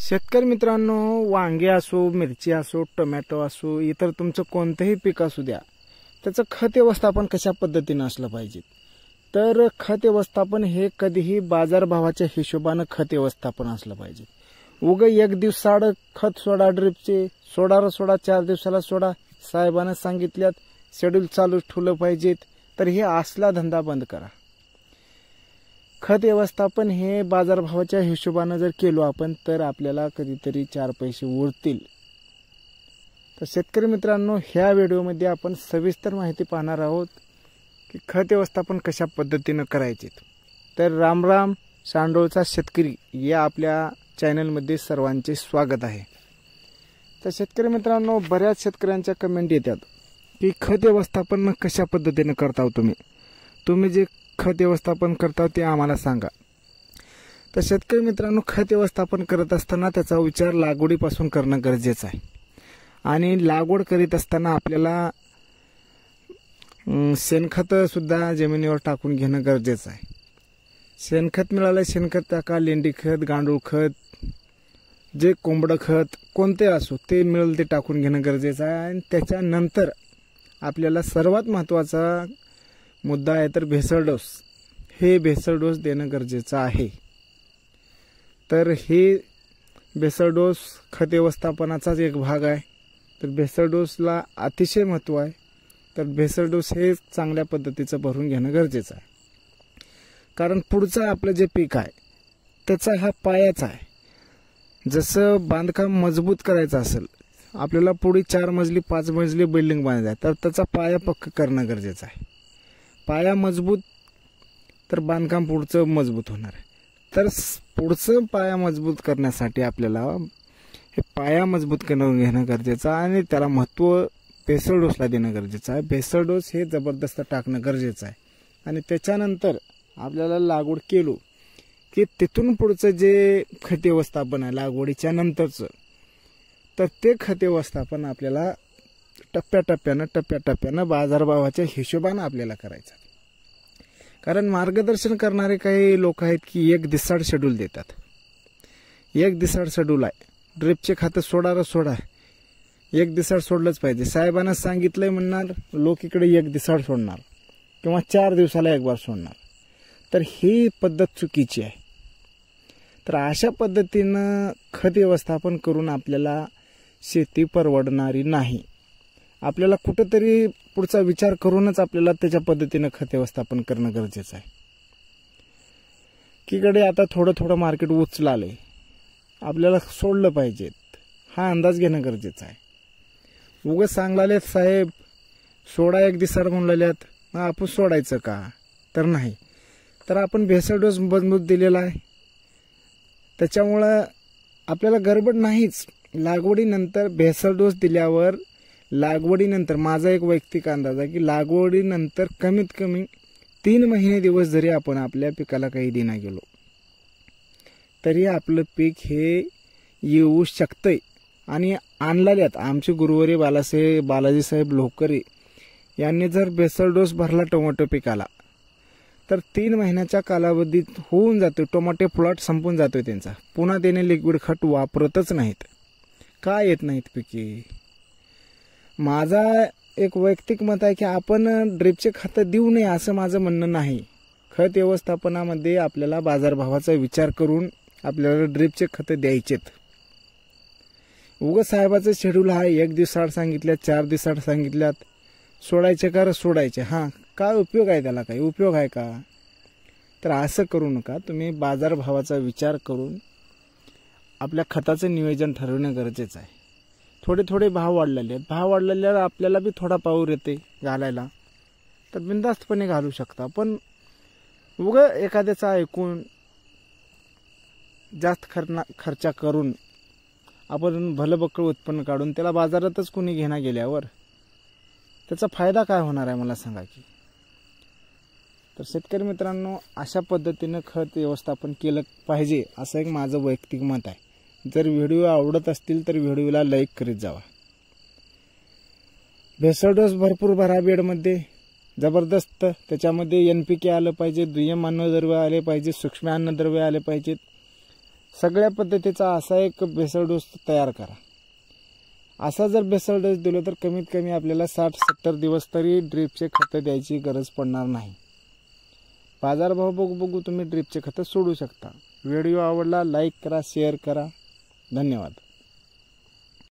शेतकरी मित्रांनो, वांगे असो, मिरची असो, टोमॅटो असो, इतर तुमचं कोणतंही पीक असू द्या, त्याचं खत व्यवस्थापन कशा पद्धतीने असलं पाहिजे. तर खत व्यवस्थापन हे कधीही बाजारभावाच्या हिशोबाने खत व्यवस्थापन असलं पाहिजे. एक दिवसाआड खत सोडा, ड्रिपचे सोडा 4 दिवसाला सोडा, साहेबांना सांगितल्यात शेड्यूल चालू ठेवलं पाहिजेत. तर हे असला धंदा बंद करा. खत व्यवस्थापन हे बाजारभावाच्या हिशोबाने जर केलो आपण तर आपल्याला कधीतरी 4 पैसे उरतील. तर शेतकरी मित्रांनो, ह्या व्हिडिओमध्ये आपण सविस्तर माहिती पाहणार आहोत की खत व्यवस्थापन कशा पद्धतीने करायचे. तर राम सांडोळचा शेतकरी या आपल्या चॅनलमध्ये सर्वांचे स्वागत आहे. तर शेतकरी मित्रांनो, बऱ्याच शेतकऱ्यांच्या कमेंट येतात की खत व्यवस्थापन कशा पद्धतीने करता तुम्ही जे खत व्यवस्थापन करता ते आम्हाला सांगा. तर शेतकरी मित्रांनो, खत व्यवस्थापन करत असताना त्याचा विचार लागवडीपासून करणं गरजेचं आहे. आणि लागवड करीत असताना आपल्याला शेणखत सुद्धा जमिनीवर टाकून घेणं गरजेचं आहे. शेणखत मिळालं शेणखत टाका, लेंडी खत, गांडूळ खत, जे कोंबडं खत कोणते असो ते मिळेल ते टाकून घेणं गरजेचं आहे. आणि त्याच्यानंतर आपल्याला सर्वात महत्त्वाचा मुद्दा आहे तर भेसळ डोस. हे भेसळ डोस देणं गरजेचं आहे. तर हे भेसळ डोस खत व्यवस्थापनाचाच एक भाग आहे. तर भेसळ डोसला अतिशय महत्त्व आहे. तर भेसळ डोस हे चांगल्या पद्धतीचं भरून घेणं गरजेचं आहे. कारण पुढचं आपलं जे पीक आहे त्याचा हा पायाचा आहे. जसं बांधकाम मजबूत करायचं असेल, आपल्याला पुढे 4 मजली 5 मजली बिल्डिंग बांधायची आहे, तर त्याचा पाया पक्का करणं गरजेचं आहे. पाया मजबूत तर बांधकाम पुढचं मजबूत होणार आहे. तर पुढचं पाया मजबूत करण्यासाठी आपल्याला हे पाया मजबूत करून घेणं गरजेचं आहे. आणि त्याला महत्त्व भेसळ डोसला देणं गरजेचं आहे. भेसळ डोस हे जबरदस्त टाकणं गरजेचं आहे. आणि त्याच्यानंतर आपल्याला लागवड केलो की तिथून पुढचं जे खत व्यवस्थापन आहे लागवडीच्या नंतरचं, तर ते खत व्यवस्थापन आपल्याला टप्प्याटप्प्यानं बाजारभावाच्या हिशोबानं आपल्याला करायचं. कारण मार्गदर्शन करणारे काही लोक आहेत की एक दिवसाड शेड्यूल देतात. एक दिवसाड शेड्यूल आहे, ड्रिपचे खातं सोडा, एक दिवसाड सोडलंच पाहिजे. साहेबांना सांगितलंय म्हणणार, लोक इकडे एक दिवसाड सोडणार किंवा 4 दिवसाला एक बार सोडणार. तर ही पद्धत चुकीची आहे. तर अशा पद्धतीनं खत व्यवस्थापन करून आपल्याला शेती परवडणारी नाही. आपल्याला कुठंतरी पुढचा विचार करूनच आपल्याला त्याच्या पद्धतीनं खत व्यवस्थापन करणं गरजेचं आहे. कीकडे आता थोडं मार्केट उचलालंय, आपल्याला सोडलं पाहिजेत हा अंदाज घेणं गरजेचं आहे. उगाच सांगलाले साहेब सोडा एक दिवसाड म्हणलेल्यात, मग आपण सोडायचं का? तर नाही. तर आपण भेसळ डोस मजबूत दिलेला आहे. त्याच्यामुळं आपल्याला गडबड नाहीच. लागवडीनंतर भेसळ डोस दिल्यावर लागवडीनंतर माझा एक वैयक्तिक अंदाज आहे की लागवडीनंतर कमीत कमी 3 महिने दिवस जरी आपण आपल्या पिकाला काही देना गेलो तरी आपलं पीक हे येऊ शकतंय. आणि आणलेल्यात आमचे गुरुवारी बालाजी साहेब लोकरे यांनी जर भेसळ डोस भरला टोमॅटो पिकाला तर 3 महिन्याच्या कालावधीत होऊन जातो. टोमॅटो प्लॉट संपून जातोय त्यांचा. पुन्हा त्याने लिक्विड खत वापरतच नाहीत. का येत नाहीत पिके? माझा एक वैयक्तिक मत आहे की आपण ड्रिपचे खतं देऊ नये असं माझं म्हणणं नाही. खत व्यवस्थापनामध्ये आपल्याला बाजारभावाचा विचार करून आपल्याला ड्रिपचे खतं द्यायचेत. उगाच साहेबाचं शेड्यूल आहे, 1 दिवसाआड सांगितल्यात, 4 दिवसाआड सांगितल्यात, सोडायचे का सोडायचे. हां, काय उपयोग आहे त्याला? काही उपयोग आहे का? तर असं करू नका. तुम्ही बाजारभावाचा विचार करून आपल्या खताचं नियोजन ठरवणं गरजेचं आहे. थोडे भाव वाढलेले आहेत. भाव वाढलेल्यावर आपल्याला बी थोडा पाऊर येते घालायला, तर बिनधास्तपणे घालू शकता. पण उगा एखाद्याचा ऐकून जास्त खर्च करून आपण भलबक्कळ उत्पन्न काढून त्याला बाजारातच कोणी घेणं गेल्यावर त्याचा फायदा काय होणार आहे मला सांगा की? तर शेतकरी मित्रांनो, अशा पद्धतीनं खत व्यवस्थापन केलं पाहिजे असं एक माझं वैयक्तिक मत आहे. जर व्हिडिओ आवडत असतील तर व्हिडिओला लाईक करीत जावा. भेसळ डोस भरपूर भरा बेडमध्ये, जबरदस्त. त्याच्यामध्ये NPK आलं पाहिजे, दुय्यम अन्नद्रव्य आले पाहिजे, सूक्ष्म अन्नद्रव्य आले पाहिजेत, सगळ्या पद्धतीचा असा एक बेसल डोस तयार करा. असा जर बेसल डोस दिला तर कमीत कमी आपल्याला 60-70 दिवस तरी ड्रीपचे खतं द्यायची गरज पडणार नाही. बाजारभाव बघू बघू तुम्ही ड्रीपचे खतं सोडू शकता. व्हिडिओ आवडला लाईक करा, शेअर करा. धन्यवाद.